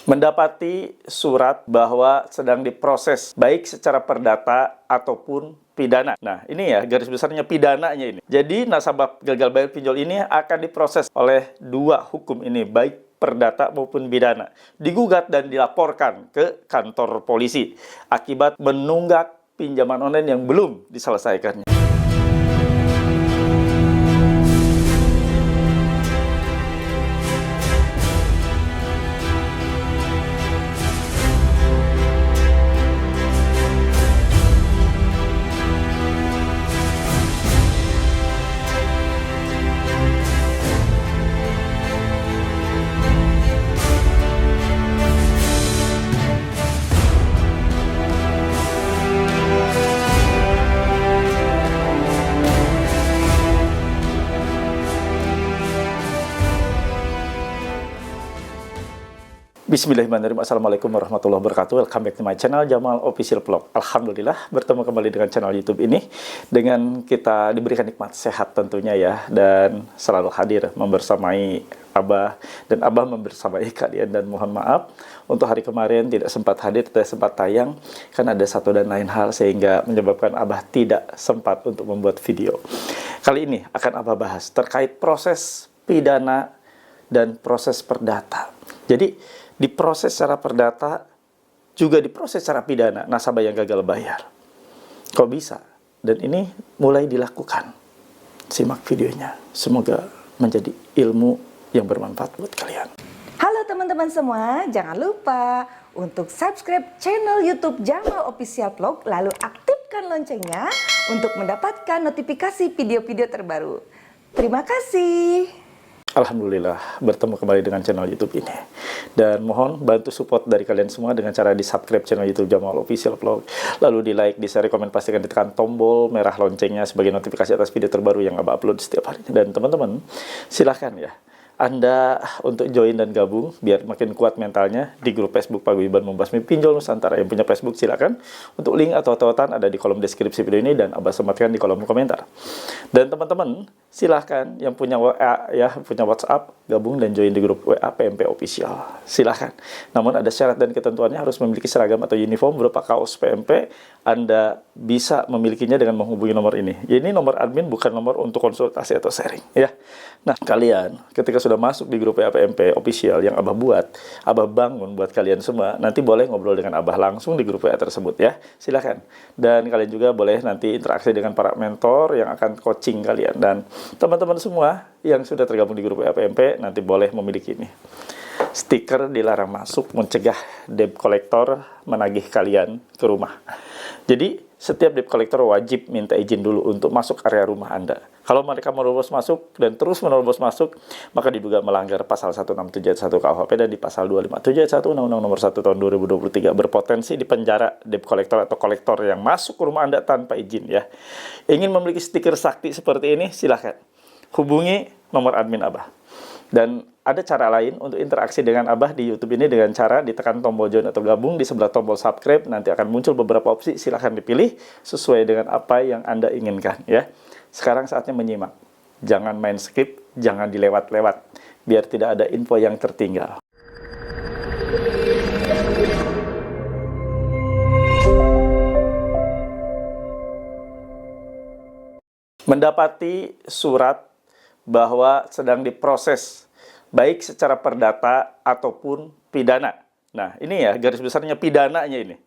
mendapati surat bahwa sedang diproses baik secara perdata ataupun pidana. Nah, ini ya garis besarnya pidananya ini. Jadi nasabah gagal bayar pinjol ini akan diproses oleh dua hukum ini, baik perdata maupun pidana. Digugat dan dilaporkan ke kantor polisi akibat menunggak pinjaman online yang belum diselesaikannya. Bismillahirrahmanirrahim. Assalamualaikum warahmatullahi wabarakatuh. Welcome back to my channel Jamal Official Vlog. Alhamdulillah bertemu kembali dengan channel YouTube ini dengan kita diberikan nikmat sehat tentunya ya, dan selalu hadir membersamai Abah dan Abah membersamai kalian. Dan mohon maaf untuk hari kemarin tidak sempat hadir, tidak sempat tayang karena ada satu dan lain hal sehingga menyebabkan Abah tidak sempat untuk membuat video. Kali ini akan Abah bahas terkait proses pidana dan proses perdata. Jadi diproses secara perdata, juga diproses secara pidana nasabah yang gagal bayar. Kok bisa? Dan ini mulai dilakukan. Simak videonya. Semoga menjadi ilmu yang bermanfaat buat kalian. Halo teman-teman semua, jangan lupa untuk subscribe channel YouTube Jamal Official Vlog, lalu aktifkan loncengnya untuk mendapatkan notifikasi video-video terbaru. Terima kasih. Alhamdulillah bertemu kembali dengan channel YouTube ini, dan mohon bantu support dari kalian semua dengan cara di subscribe channel YouTube Jamal Official Vlog, lalu di like, di share, komen, pastikan ditekan tombol merah loncengnya sebagai notifikasi atas video terbaru yang Abah upload setiap hari. Dan teman-teman silahkan ya Anda untuk join dan gabung biar makin kuat mentalnya di grup Facebook Paguyuban Membasmi Pinjol Nusantara. Yang punya Facebook silakan, untuk link atau tautan ada di kolom deskripsi video ini dan Abah sematkan di kolom komentar. Dan teman-teman silahkan yang punya WA ya, punya WhatsApp, gabung dan join di grup WA PMP Official. Silahkan. Namun ada syarat dan ketentuannya, harus memiliki seragam atau uniform berupa kaos PMP. Anda bisa memilikinya dengan menghubungi nomor ini. Ini nomor admin, bukan nomor untuk konsultasi atau sharing ya. Nah, kalian ketika sudah masuk di grup WA PMP Official yang Abah buat, Abah bangun buat kalian semua, nanti boleh ngobrol dengan Abah langsung di grup WA tersebut ya. Silahkan. Dan kalian juga boleh nanti interaksi dengan para mentor yang akan coaching kalian. Dan teman-teman semua yang sudah tergabung di grup WA PMP nanti boleh memiliki ini. Stiker dilarang masuk mencegah debt collector menagih kalian ke rumah. Jadi setiap debt collector wajib minta izin dulu untuk masuk area rumah Anda. Kalau mereka menerobos masuk dan terus menerobos masuk, maka diduga melanggar pasal 167 KUHP dan di pasal 257 Undang-Undang Nomor 1 Tahun 2023, berpotensi dipenjara debt collector atau kolektor yang masuk ke rumah Anda tanpa izin ya. Ingin memiliki stiker sakti seperti ini, silahkan hubungi nomor admin Abah. Dan ada cara lain untuk interaksi dengan Abah di YouTube ini dengan cara ditekan tombol join atau gabung. Di sebelah tombol subscribe nanti akan muncul beberapa opsi, silahkan dipilih sesuai dengan apa yang Anda inginkan ya. Sekarang saatnya menyimak. Jangan main skip, jangan dilewat-lewat, biar tidak ada info yang tertinggal. Mendapati surat bahwa sedang diproses baik secara perdata ataupun pidana. Nah, ini ya garis besarnya pidananya ini.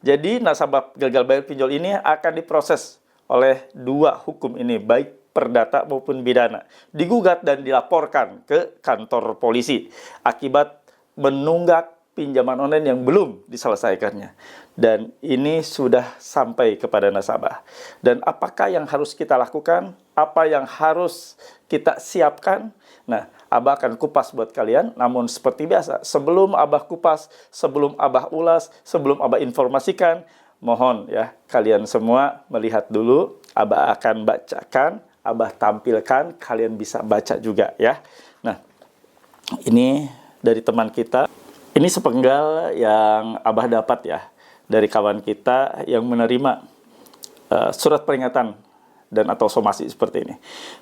Jadi nasabah gagal bayar pinjol ini akan diproses oleh dua hukum ini, baik perdata maupun pidana. Digugat dan dilaporkan ke kantor polisi akibat menunggak pinjaman online yang belum diselesaikannya. Dan ini sudah sampai kepada nasabah. Dan apakah yang harus kita lakukan? Apa yang harus kita siapkan? Nah, Abah akan kupas buat kalian. Namun seperti biasa, sebelum Abah kupas, sebelum Abah ulas, sebelum Abah informasikan, mohon ya kalian semua melihat dulu. Abah akan bacakan, Abah tampilkan, kalian bisa baca juga ya. Nah, ini dari teman kita. Ini sepenggal yang Abah dapat ya dari kawan kita yang menerima surat peringatan dan atau somasi seperti ini.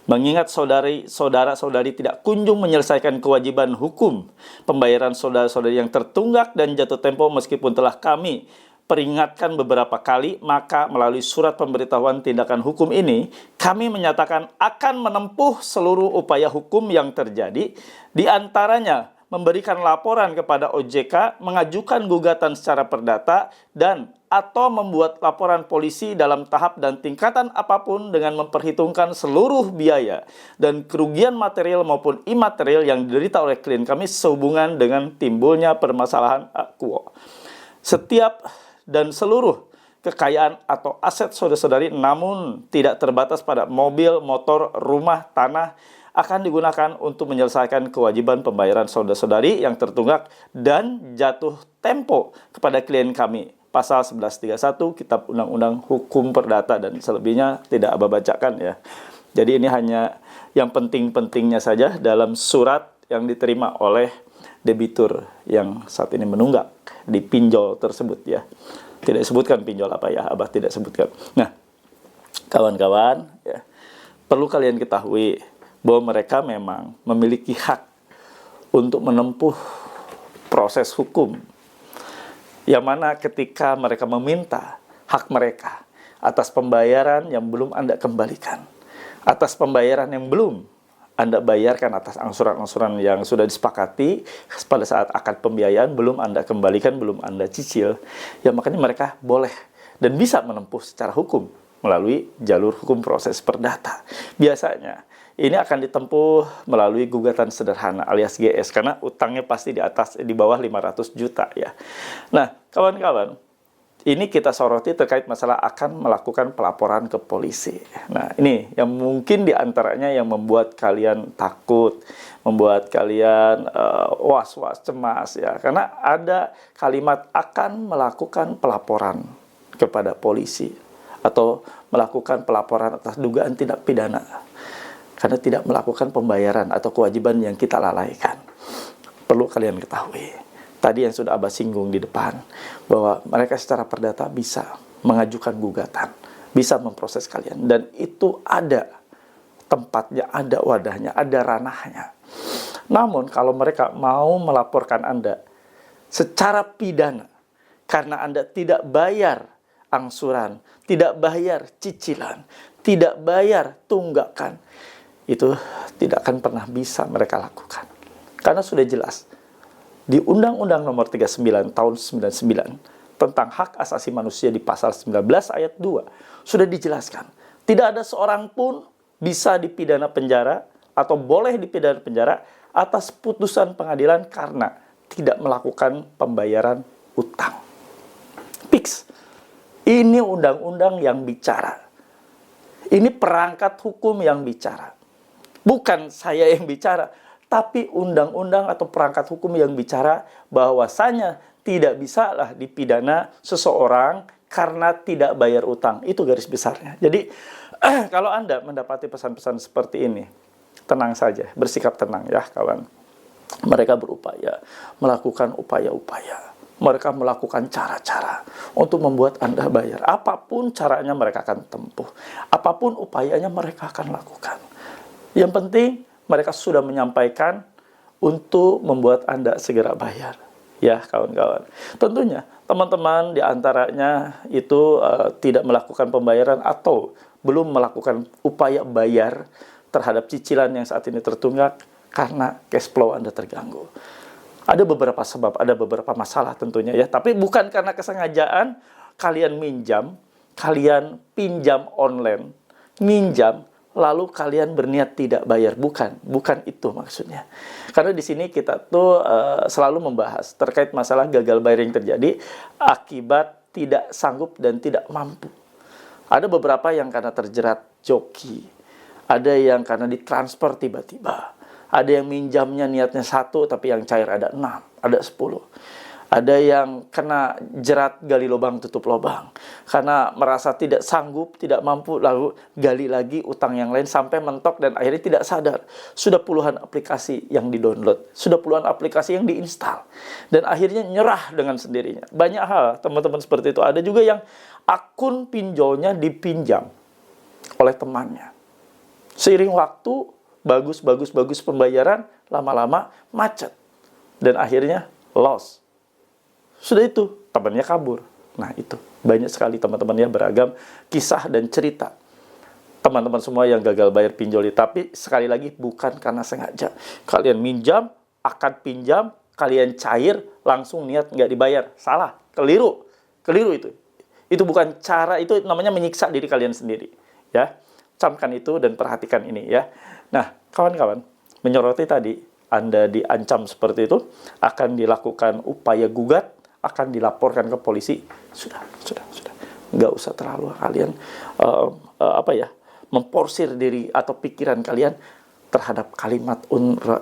Mengingat saudara-saudari tidak kunjung menyelesaikan kewajiban hukum pembayaran saudara-saudari yang tertunggak dan jatuh tempo meskipun telah kami peringatkan beberapa kali, maka melalui surat pemberitahuan tindakan hukum ini, kami menyatakan akan menempuh seluruh upaya hukum yang terjadi, di antaranya memberikan laporan kepada OJK, mengajukan gugatan secara perdata, dan atau membuat laporan polisi dalam tahap dan tingkatan apapun dengan memperhitungkan seluruh biaya dan kerugian material maupun imaterial yang diderita oleh klien kami sehubungan dengan timbulnya permasalahan akuo. Setiap dan seluruh kekayaan atau aset saudara-saudari namun tidak terbatas pada mobil, motor, rumah, tanah akan digunakan untuk menyelesaikan kewajiban pembayaran saudara-saudari yang tertunggak dan jatuh tempo kepada klien kami. Pasal 1131 Kitab Undang-Undang Hukum Perdata, dan selebihnya tidak Abah bacakan ya. Jadi ini hanya yang penting-pentingnya saja dalam surat yang diterima oleh debitur yang saat ini menunggak di pinjol tersebut ya. Tidak sebutkan pinjol apa ya, Abah tidak sebutkan. Nah, kawan-kawan ya, perlu kalian ketahui bahwa mereka memang memiliki hak untuk menempuh proses hukum, yang mana ketika mereka meminta hak mereka atas pembayaran yang belum Anda kembalikan, atas pembayaran yang belum Anda bayarkan, atas angsuran-angsuran yang sudah disepakati pada saat akad pembiayaan belum Anda kembalikan, belum Anda cicil, ya makanya mereka boleh dan bisa menempuh secara hukum melalui jalur hukum proses perdata. Biasanya ini akan ditempuh melalui gugatan sederhana alias GS, karena utangnya pasti di bawah 500 juta ya. Nah, kawan-kawan, ini kita soroti terkait masalah akan melakukan pelaporan ke polisi. Nah, ini yang mungkin diantaranya yang membuat kalian takut, membuat kalian was-was, cemas ya, karena ada kalimat akan melakukan pelaporan kepada polisi atau melakukan pelaporan atas dugaan tindak pidana karena tidak melakukan pembayaran atau kewajiban yang kita lalaikan. Perlu kalian ketahui, tadi yang sudah Abah singgung di depan, bahwa mereka secara perdata bisa mengajukan gugatan, bisa memproses kalian, dan itu ada tempatnya, ada wadahnya, ada ranahnya. Namun kalau mereka mau melaporkan Anda secara pidana karena Anda tidak bayar angsuran, tidak bayar cicilan, tidak bayar tunggakan, itu tidak akan pernah bisa mereka lakukan. Karena sudah jelas di Undang-Undang Nomor 39 Tahun 99 tentang hak asasi manusia di pasal 19 ayat 2 sudah dijelaskan, tidak ada seorang pun bisa dipidana penjara atau boleh dipidana penjara atas putusan pengadilan karena tidak melakukan pembayaran utang. Fix. Ini undang-undang yang bicara. Ini perangkat hukum yang bicara. Bukan saya yang bicara, tapi undang-undang atau perangkat hukum yang bicara bahwasanya tidak bisalah dipidana seseorang karena tidak bayar utang. Itu garis besarnya. Jadi, kalau Anda mendapati pesan-pesan seperti ini, tenang saja, bersikap tenang ya kawan. Mereka berupaya, melakukan upaya-upaya. Mereka melakukan cara-cara untuk membuat Anda bayar. Apapun caranya mereka akan tempuh. Apapun upayanya mereka akan lakukan. Yang penting mereka sudah menyampaikan untuk membuat Anda segera bayar. Ya kawan-kawan. Tentunya teman-teman diantaranya itu tidak melakukan pembayaran atau belum melakukan upaya bayar terhadap cicilan yang saat ini tertunggak karena cash flow Anda terganggu. Ada beberapa sebab, ada beberapa masalah tentunya ya. Tapi bukan karena kesengajaan kalian minjam, kalian pinjam online, minjam, lalu kalian berniat tidak bayar. Bukan itu maksudnya. Karena di sini kita tuh selalu membahas terkait masalah gagal bayar yang terjadi akibat tidak sanggup dan tidak mampu. Ada beberapa yang karena terjerat joki, ada yang karena ditransfer tiba-tiba. Ada yang minjamnya niatnya 1, tapi yang cair ada 6, ada 10. Ada yang kena jerat gali lubang tutup lubang. Karena merasa tidak sanggup, tidak mampu, lalu gali lagi utang yang lain sampai mentok dan akhirnya tidak sadar. Sudah puluhan aplikasi yang di-download, sudah puluhan aplikasi yang diinstal. Dan akhirnya nyerah dengan sendirinya. Banyak hal teman-teman seperti itu. Ada juga yang akun pinjolnya dipinjam. oleh temannya. Seiring waktu, bagus pembayaran, lama-lama macet. Dan akhirnya loss. Sudah itu, temannya kabur. Nah itu, banyak sekali teman-teman yang beragam kisah dan cerita. Teman-teman semua yang gagal bayar pinjol, tapi sekali lagi bukan karena sengaja. Kalian minjam, akad pinjam, kalian cair, langsung niat nggak dibayar. Salah, keliru itu. Itu bukan cara, itu namanya menyiksa diri kalian sendiri. Ya, camkan itu dan perhatikan ini ya. Nah, kawan-kawan, menyoroti tadi, Anda diancam seperti itu, akan dilakukan upaya gugat, akan dilaporkan ke polisi. Sudah. Nggak usah terlalu kalian memporsir diri atau pikiran kalian terhadap kalimat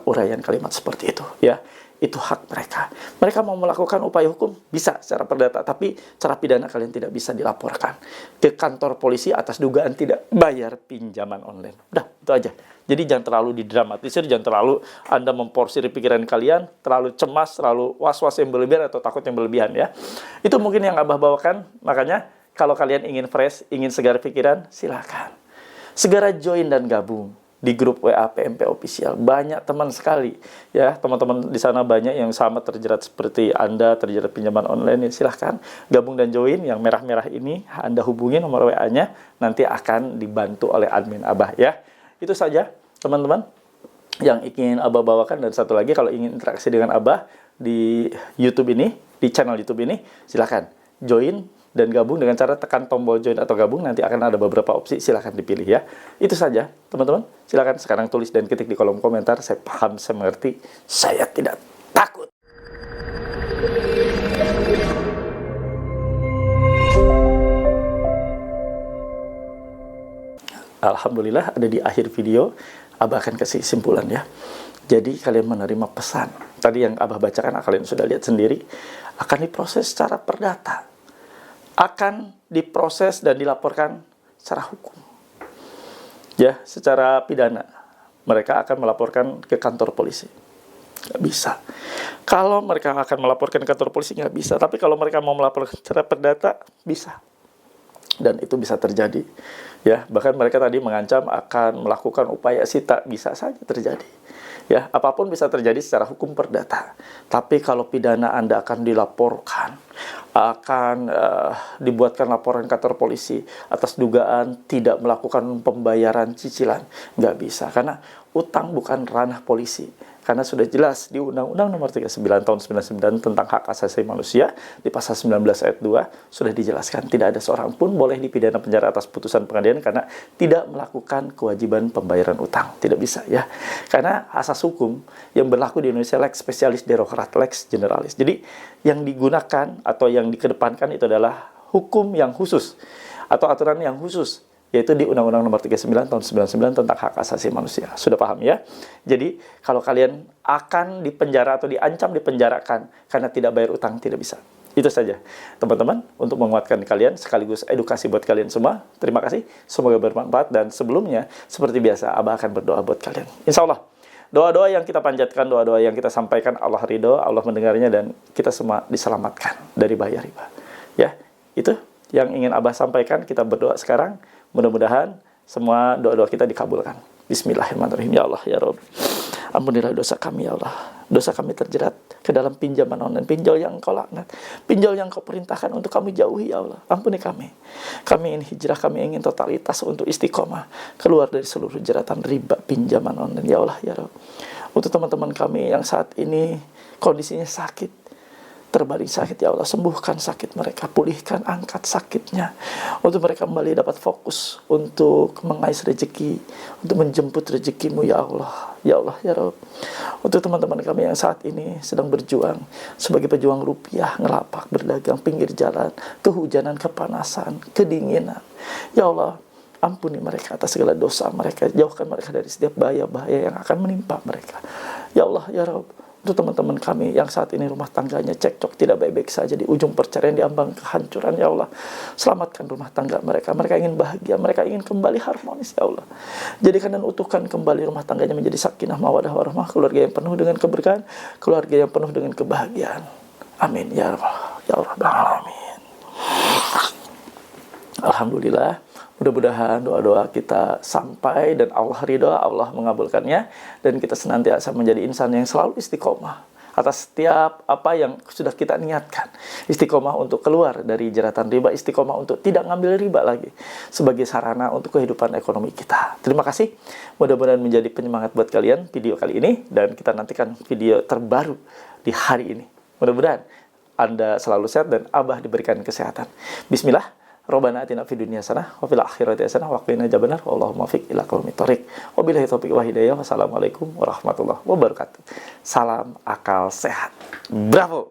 uraian kalimat seperti itu ya. Itu hak mereka. Mereka mau melakukan upaya hukum bisa secara perdata, tapi secara pidana kalian tidak bisa dilaporkan ke kantor polisi atas dugaan tidak bayar pinjaman online. Udah, itu aja. Jadi jangan terlalu didramatisir, jangan terlalu Anda memporsir pikiran kalian, terlalu cemas, terlalu was-was yang berlebihan atau takut yang berlebihan ya. Itu mungkin yang Abah bawakan. Makanya kalau kalian ingin fresh, ingin segar pikiran, silakan. Segera join dan gabung di grup WA PMP Official. Banyak teman sekali ya, teman-teman di sana banyak yang sama terjerat seperti Anda, terjerat pinjaman online. Ya, silahkan gabung dan join. Yang merah-merah ini Anda hubungi nomor WA-nya, nanti akan dibantu oleh admin Abah ya. Itu saja teman-teman yang ingin Abah bawakan. Dan satu lagi, kalau ingin interaksi dengan Abah di YouTube ini, di channel YouTube ini, silahkan join dan gabung dengan cara tekan tombol join atau gabung. Nanti akan ada beberapa opsi, silahkan dipilih ya. Itu saja teman-teman. Silahkan sekarang tulis dan ketik di kolom komentar. Saya paham, saya mengerti, saya tidak takut. Alhamdulillah, ada di akhir video. Abah akan kasih kesimpulan ya. Jadi kalian menerima pesan tadi yang Abah bacakan, kalian sudah lihat sendiri, akan diproses secara perdata, akan diproses dan dilaporkan secara hukum ya, secara pidana. Mereka akan melaporkan ke kantor polisi. Nggak bisa. Kalau mereka akan melaporkan ke kantor polisi, nggak bisa. Tapi kalau mereka mau melaporkan secara perdata, bisa. Dan itu bisa terjadi ya. Bahkan mereka tadi mengancam akan melakukan upaya sita, bisa saja terjadi ya. Apapun bisa terjadi secara hukum perdata. Tapi kalau pidana Anda akan dilaporkan, akan dibuatkan laporan kantor polisi atas dugaan tidak melakukan pembayaran cicilan, nggak bisa. Karena utang bukan ranah polisi. Karena sudah jelas di Undang-Undang Nomor 39 Tahun 99 tentang hak asasi manusia, di pasal 19 ayat 2 sudah dijelaskan tidak ada seorang pun boleh dipidana penjara atas putusan pengadilan karena tidak melakukan kewajiban pembayaran utang. Tidak bisa ya. Karena asas hukum yang berlaku di Indonesia lex specialis derogat, lex generalis. Jadi yang digunakan atau yang dikedepankan itu adalah hukum yang khusus atau aturan yang khusus, yaitu di Undang-Undang Nomor 39 Tahun 99 tentang hak asasi manusia. Sudah paham ya? Jadi, kalau kalian akan dipenjara atau diancam dipenjarakan karena tidak bayar utang, tidak bisa. Itu saja, teman-teman, untuk menguatkan kalian, sekaligus edukasi buat kalian semua. Terima kasih, semoga bermanfaat. Dan sebelumnya, seperti biasa, Abah akan berdoa buat kalian. Insya Allah, doa-doa yang kita panjatkan, doa-doa yang kita sampaikan, Allah ridho, Allah mendengarnya, dan kita semua diselamatkan dari bahaya riba. Ya, itu yang ingin Abah sampaikan. Kita berdoa sekarang. Mudah-mudahan semua doa-doa kita dikabulkan. Bismillahirrahmanirrahim. Ya Allah, ya Rabb, ampunilah dosa kami ya Allah. Dosa kami terjerat ke dalam pinjaman online, pinjol yang Engkau laknat, pinjol yang Kau perintahkan untuk kami jauhi ya Allah. Ampuni kami. Kami ingin hijrah, kami ingin totalitas untuk istiqomah, keluar dari seluruh jeratan riba pinjaman online ya Allah, ya Rabb. Untuk teman-teman kami yang saat ini kondisinya sakit, terbaring sakit ya Allah, sembuhkan sakit mereka, pulihkan, angkat sakitnya, untuk mereka kembali dapat fokus untuk mengais rezeki, untuk menjemput rezekimu ya Allah, ya Allah, ya Rabb. Untuk teman-teman kami yang saat ini sedang berjuang sebagai pejuang rupiah, ngelapak, berdagang pinggir jalan, kehujanan, kepanasan, kedinginan, ya Allah, ampuni mereka atas segala dosa mereka, jauhkan mereka dari setiap bahaya-bahaya yang akan menimpa mereka, ya Allah, ya Rabb. Untuk teman-teman kami yang saat ini rumah tangganya cekcok, tidak baik-baik saja, di ujung perceraian, di ambang kehancuran ya Allah, selamatkan rumah tangga mereka. Mereka ingin bahagia, mereka ingin kembali harmonis ya Allah. Jadikan dan utuhkan kembali rumah tangganya menjadi sakinah mawadah warahmah, keluarga yang penuh dengan keberkahan, keluarga yang penuh dengan kebahagiaan. Amin ya Allah, ya Allah, amin. Alhamdulillah, Mudah-mudahan doa-doa kita sampai dan Allah ridho, Allah mengabulkannya, dan kita senantiasa menjadi insan yang selalu istiqomah atas setiap apa yang sudah kita niatkan. Istiqomah untuk keluar dari jeratan riba, istiqomah untuk tidak ngambil riba lagi sebagai sarana untuk kehidupan ekonomi kita. Terima kasih. Mudah-mudahan menjadi penyemangat buat kalian video kali ini, dan kita nantikan video terbaru di hari ini. Mudah-mudahan Anda selalu sehat dan Abah diberikan kesehatan. Bismillah. Robbana atina fid dunya hasanah wa fil akhirati hasanah wa qina adzabannar. Wallahumma fiq ila aqwamit thoriq. Wabillahi taufiq wa hidayah. Wassalamualaikum warahmatullahi wabarakatuh. Salam akal sehat. Bravo.